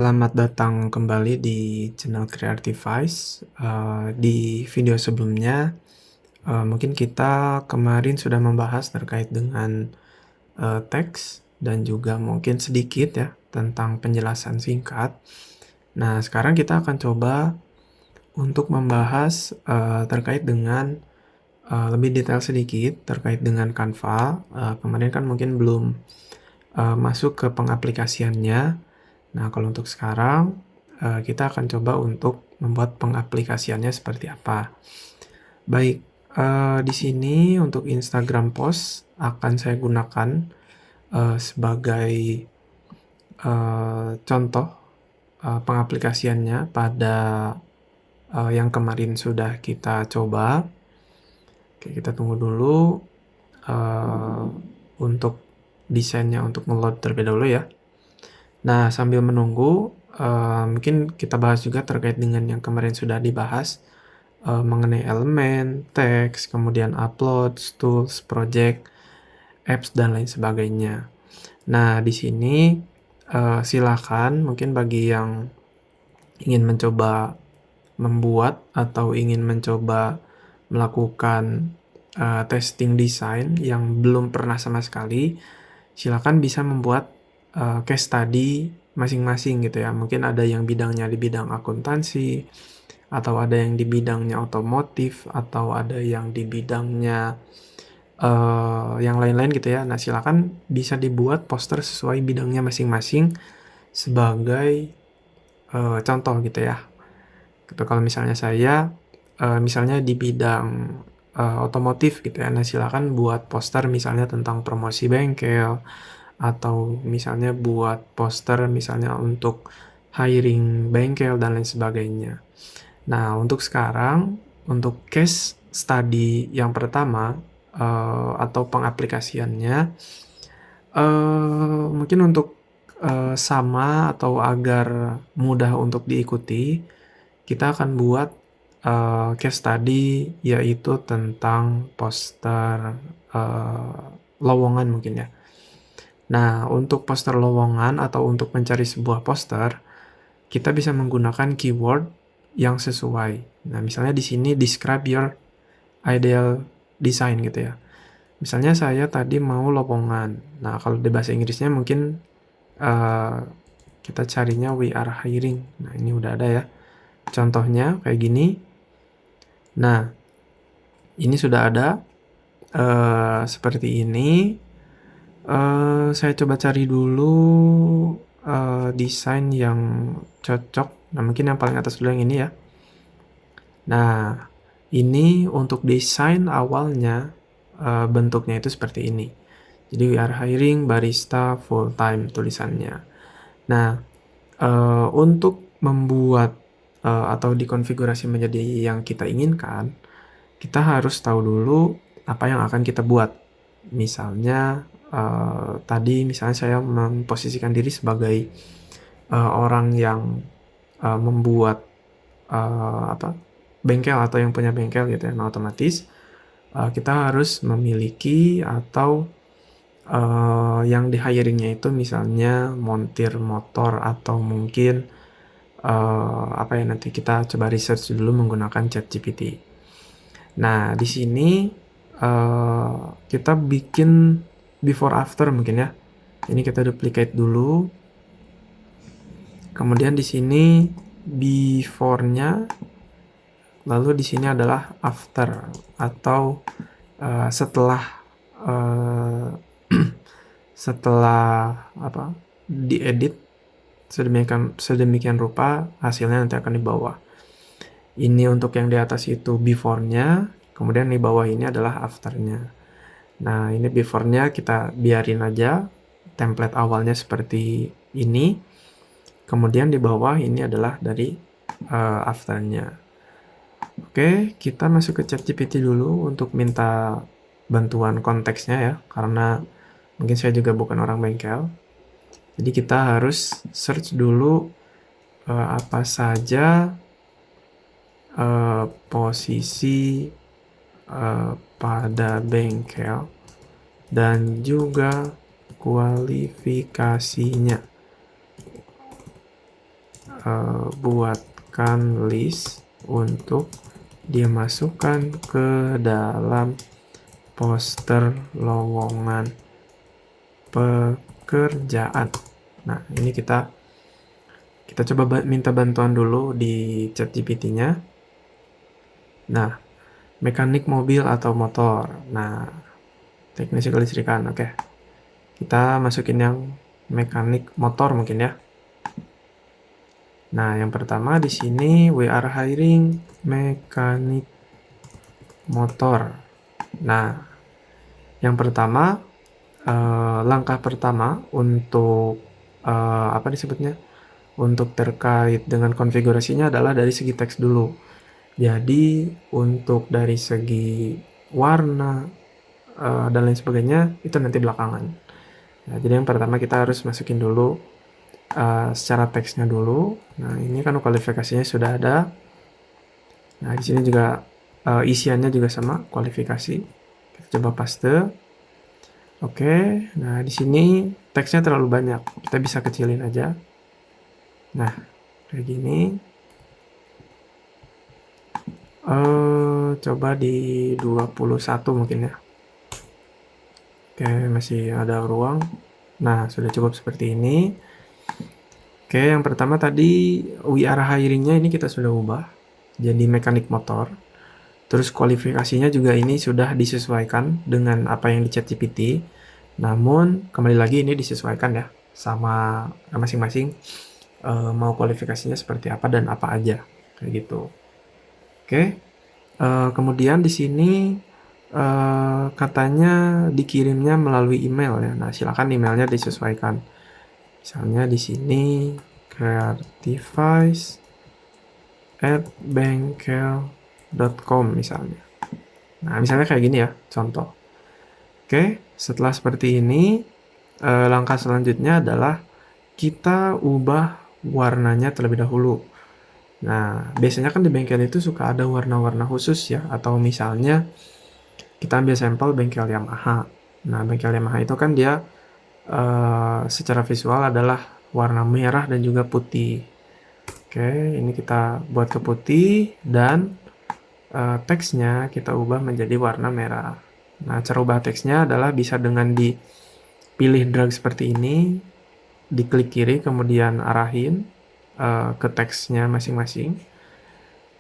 Selamat datang kembali di channel Creativize. Di video sebelumnya, mungkin kita kemarin sudah membahas terkait dengan teks dan juga mungkin sedikit ya tentang penjelasan singkat. Nah, sekarang kita akan coba untuk membahas terkait dengan lebih detail sedikit terkait dengan Canva. Kemarin kan mungkin belum masuk ke pengaplikasiannya. Nah, kalau untuk sekarang, kita akan coba untuk membuat pengaplikasiannya seperti apa. Baik, di sini untuk Instagram post akan saya gunakan sebagai contoh pengaplikasiannya pada yang kemarin sudah kita coba. Oke, kita tunggu dulu untuk desainnya untuk ngeload terlebih dahulu ya. Nah, sambil menunggu, mungkin kita bahas juga terkait dengan yang kemarin sudah dibahas, mengenai elemen, teks, kemudian upload, tools, project, apps, dan lain sebagainya. Nah, di sini silakan mungkin bagi yang ingin mencoba membuat atau ingin mencoba melakukan testing desain yang belum pernah sama sekali, silakan bisa membuat case study masing-masing gitu ya. Mungkin ada yang bidangnya di bidang akuntansi, atau ada yang di bidangnya otomotif, atau ada yang di bidangnya yang lain-lain gitu ya. Nah, silakan bisa dibuat poster sesuai bidangnya masing-masing sebagai contoh gitu ya. Gitu, kalau misalnya saya misalnya di bidang otomotif gitu ya. Nah, silakan buat poster misalnya tentang promosi bengkel, atau misalnya buat poster misalnya untuk hiring bengkel dan lain sebagainya. Nah, untuk sekarang, untuk case study yang pertama atau pengaplikasiannya, mungkin untuk sama atau agar mudah untuk diikuti, kita akan buat case study yaitu tentang poster lowongan mungkin ya. Nah, untuk poster lowongan atau untuk mencari sebuah poster, kita bisa menggunakan keyword yang sesuai. Nah, misalnya di sini describe your ideal design gitu ya. Misalnya saya tadi mau lowongan. Nah, kalau di bahasa Inggrisnya mungkin eh, kita carinya we are hiring. Nah, ini udah ada ya. Contohnya kayak gini. Nah, ini sudah ada seperti ini. Saya coba cari dulu desain yang cocok. Nah, mungkin yang paling atas dulu yang ini ya. Nah, ini untuk desain awalnya bentuknya itu seperti ini. Jadi we are hiring barista full time tulisannya. Nah, untuk membuat atau dikonfigurasi menjadi yang kita inginkan, kita harus tahu dulu apa yang akan kita buat. Misalnya tadi misalnya saya memposisikan diri sebagai orang yang membuat apa bengkel atau yang punya bengkel gitu ya. Nah, otomatis kita harus memiliki atau yang di hiringnya itu misalnya montir motor, atau mungkin apa ya, nanti kita coba research dulu menggunakan ChatGPT. Nah, di sini kita bikin before after mungkin ya. Ini kita duplicate dulu. Kemudian di sini before-nya, lalu di sini adalah after atau setelah uh, setelah apa diedit sedemikian rupa, hasilnya nanti akan di bawah. Ini untuk yang di atas itu before-nya, kemudian di bawah ini adalah after-nya. Nah, ini before-nya kita biarin aja, template awalnya seperti ini. Kemudian di bawah ini adalah dari after-nya. Oke, kita masuk ke ChatGPT dulu untuk minta bantuan konteksnya ya, karena mungkin saya juga bukan orang bengkel. Jadi kita harus search dulu apa saja posisi pada bengkel dan juga kualifikasinya. buatkan list untuk dimasukkan ke dalam poster lowongan pekerjaan. Nah, ini kita coba minta bantuan dulu di ChatGPT-nya. Nah, mekanik mobil atau motor. Nah, teknisi kelistrikan. Oke. Kita masukin yang mekanik motor mungkin ya. Nah, yang pertama di sini we are hiring mekanik motor. Nah, yang pertama langkah pertama untuk apa disebutnya? Untuk terkait dengan konfigurasinya adalah dari segi teks dulu. Jadi untuk dari segi warna dan lain sebagainya itu nanti belakangan. Nah, jadi yang pertama kita harus masukin dulu secara teksnya dulu. Nah, ini kan kualifikasinya sudah ada. Nah, di sini juga isiannya juga sama kualifikasi. Kita coba paste. Oke, nah di sini teksnya terlalu banyak. Kita bisa kecilin aja. Nah, kayak gini. Coba di 21 mungkin ya. Oke, masih ada ruang. Nah, sudah cukup seperti ini. Oke, yang pertama tadi we are hiring-nya ini kita sudah ubah jadi mekanik motor. Terus kualifikasinya juga ini sudah disesuaikan dengan apa yang di ChatGPT. Namun kembali lagi ini disesuaikan ya sama masing-masing mau kualifikasinya seperti apa dan apa aja kayak gitu. Oke. Kemudian di sini katanya dikirimnya melalui email ya. Nah, silakan emailnya disesuaikan. Misalnya di sini creativize@bengkel.com misalnya. Nah, misalnya kayak gini ya, contoh. Oke, setelah seperti ini, langkah selanjutnya adalah kita ubah warnanya terlebih dahulu. Nah, biasanya kan di bengkel itu suka ada warna-warna khusus ya, atau misalnya kita ambil sampel bengkel Yamaha. Nah, bengkel Yamaha itu kan dia secara visual adalah warna merah dan juga putih. Oke, ini kita buat ke putih dan teksnya kita ubah menjadi warna merah. Nah, cara ubah teksnya adalah bisa dengan dipilih drag seperti ini, diklik kiri, kemudian arahin ke teksnya masing-masing.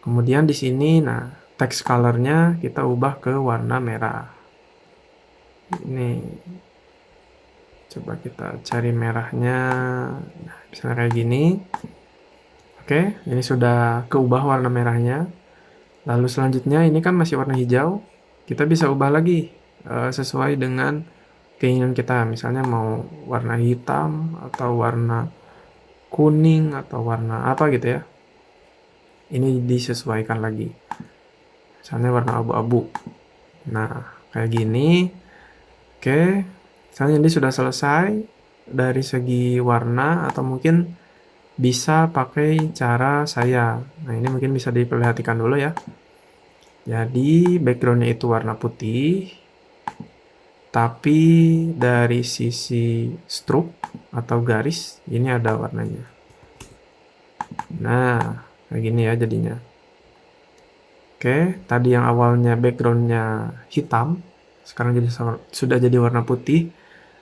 Kemudian di sini, nah, text colornya kita ubah ke warna merah. Ini coba kita cari merahnya. Nah, misalnya kayak gini. Oke, ini sudah keubah warna merahnya. Lalu selanjutnya ini kan masih warna hijau. Kita bisa ubah lagi sesuai dengan keinginan kita. Misalnya mau warna hitam atau warna kuning atau warna apa gitu ya. Ini disesuaikan lagi. Misalnya warna abu-abu. Nah, kayak gini. Oke, misalnya ini sudah selesai dari segi warna atau mungkin bisa pakai cara saya. Nah, ini mungkin bisa diperhatikan dulu ya. Jadi backgroundnya itu warna putih, tapi dari sisi stroke atau garis ini ada warnanya. Nah, kayak gini ya jadinya. Oke, tadi yang awalnya backgroundnya hitam, sekarang sudah jadi warna putih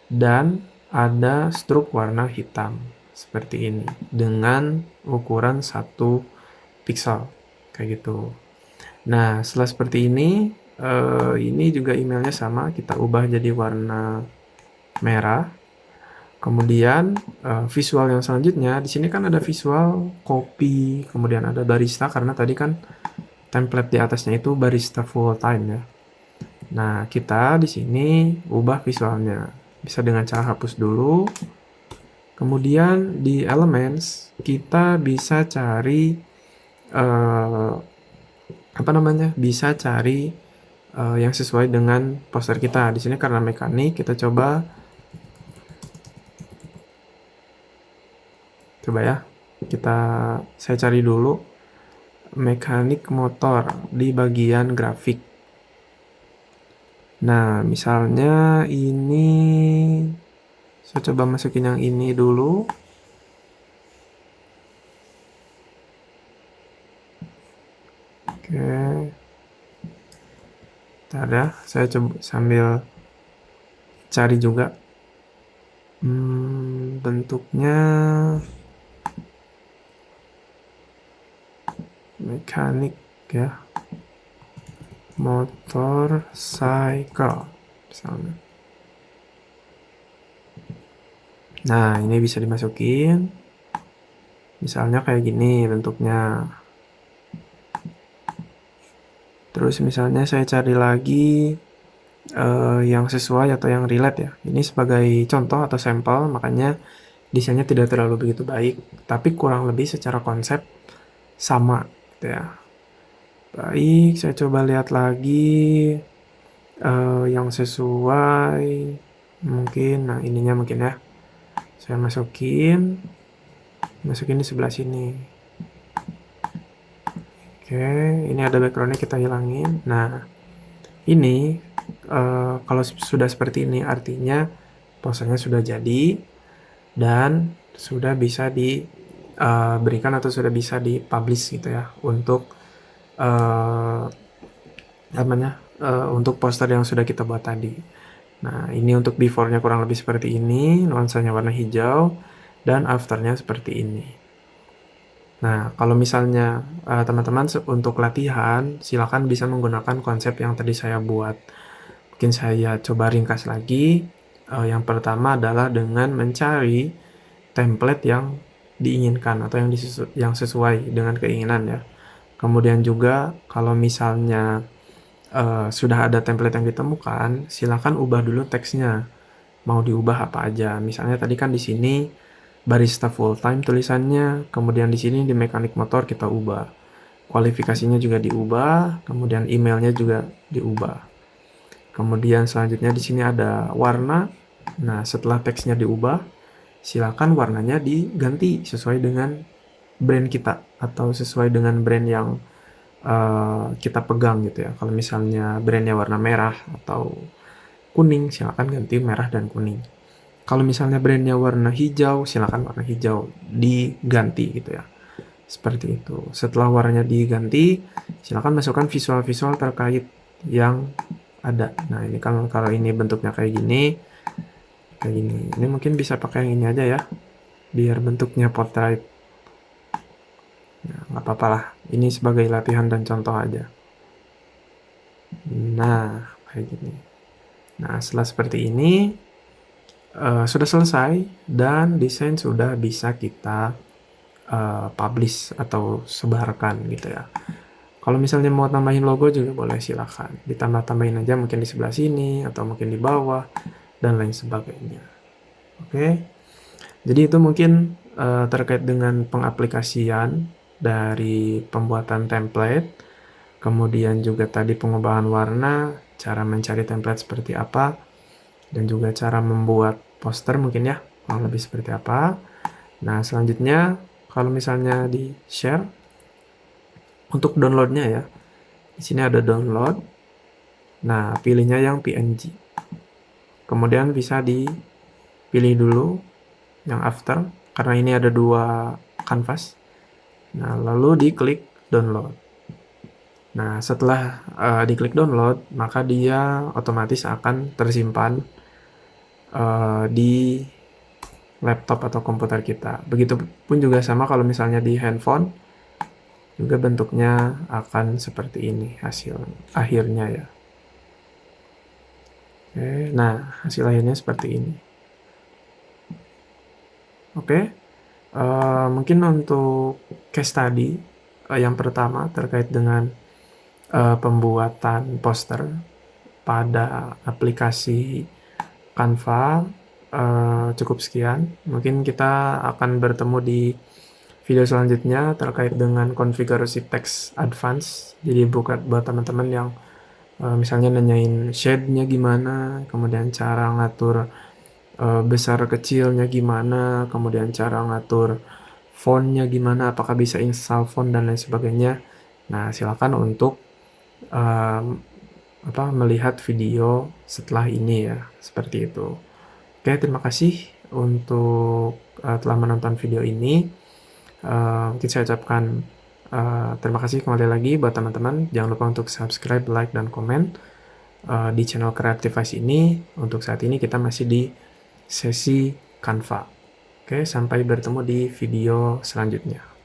dan ada stroke warna hitam seperti ini dengan ukuran 1 pixel kayak gitu. Nah, setelah seperti ini juga emailnya sama, kita ubah jadi warna merah. Kemudian visual yang selanjutnya, di sini kan ada visual kopi, kemudian ada barista karena tadi kan template di atasnya itu barista full time ya. Nah, kita di sini ubah visualnya. Bisa dengan cara hapus dulu. Kemudian di elements kita bisa cari bisa cari yang sesuai dengan poster kita. Di sini karena mekanik kita coba ya. Saya cari dulu mekanik motor di bagian grafik. Nah, misalnya ini saya coba masukin yang ini dulu. Oke, ntar ya, saya coba sambil cari juga bentuknya mekanik ya, motorcycle misalnya. Nah, ini bisa dimasukin. Misalnya kayak gini bentuknya. Terus misalnya saya cari lagi yang sesuai atau yang relate ya. Ini sebagai contoh atau sampel, makanya desainnya tidak terlalu begitu baik, tapi kurang lebih secara konsep sama gitu ya. Baik, saya coba lihat lagi yang sesuai. Mungkin, nah ininya mungkin ya. Saya masukin di sebelah sini. Oke, ini ada backgroundnya, kita hilangin. Nah, ini kalau sudah seperti ini artinya posternya sudah jadi dan sudah bisa diberikan atau sudah bisa dipublish gitu ya untuk uh, untuk poster yang sudah kita buat tadi. Nah, ini untuk before-nya kurang lebih seperti ini, nuansanya warna hijau, dan after-nya seperti ini. Nah, kalau misalnya teman-teman untuk latihan, silakan bisa menggunakan konsep yang tadi saya buat. Mungkin saya coba ringkas lagi. Yang pertama adalah dengan mencari template yang diinginkan atau yang sesuai dengan keinginan ya. Kemudian juga kalau misalnya sudah ada template yang ditemukan, silakan ubah dulu teksnya. Mau diubah apa aja. Misalnya tadi kan di sini barista full time tulisannya, kemudian di sini di mekanik motor kita ubah. Kualifikasinya juga diubah, kemudian emailnya juga diubah. Kemudian selanjutnya di sini ada warna. Nah, setelah teksnya diubah, silakan warnanya diganti sesuai dengan brand kita atau sesuai dengan brand yang kita pegang gitu ya. Kalau misalnya brandnya warna merah atau kuning, silakan ganti merah dan kuning. Kalau misalnya brandnya warna hijau, silakan warna hijau diganti gitu ya. Seperti itu. Setelah warnanya diganti, silakan masukkan visual-visual terkait yang ada. Nah, ini kalau ini bentuknya kayak gini. Ini mungkin bisa pakai yang ini aja ya, biar bentuknya portrait. Nah, nggak apa-apa lah. Ini sebagai latihan dan contoh aja. Nah, kayak gini. Nah, setelah seperti ini, sudah selesai dan desain sudah bisa kita publish atau sebarkan gitu ya. Kalau misalnya mau tambahin logo juga boleh, silakan. Ditambah-tambahin aja mungkin di sebelah sini atau mungkin di bawah dan lain sebagainya. Oke. Jadi itu mungkin terkait dengan pengaplikasian dari pembuatan template, kemudian juga tadi pengubahan warna, cara mencari template seperti apa, dan juga cara membuat poster mungkin ya, kurang lebih seperti apa. Nah, selanjutnya kalau misalnya di-share untuk downloadnya ya, di sini ada download. Nah, pilihnya yang PNG. Kemudian bisa dipilih dulu yang after, karena ini ada 2 canvas. Nah, lalu diklik download. Nah, setelah diklik download, maka dia otomatis akan tersimpan di laptop atau komputer kita. Begitupun juga sama kalau misalnya di handphone, juga bentuknya akan seperti ini hasil akhirnya ya. Oke, nah hasil akhirnya seperti ini. Oke, mungkin untuk case study yang pertama terkait dengan pembuatan poster pada aplikasi Canva cukup sekian. Mungkin kita akan bertemu di video selanjutnya terkait dengan konfigurasi teks advance. Jadi buat teman-teman yang misalnya nanyain shade-nya gimana, kemudian cara ngatur besar kecilnya gimana, kemudian cara ngatur font-nya gimana, apakah bisa install font dan lain sebagainya. Nah, silakan untuk melihat video setelah ini ya, seperti itu. Oke, terima kasih untuk telah menonton video ini. Mungkin saya ucapkan Terima kasih kembali lagi buat teman-teman. Jangan lupa untuk subscribe, like, dan komen di channel Creativise ini. Untuk saat ini kita masih di sesi Canva. Oke, sampai bertemu di video selanjutnya.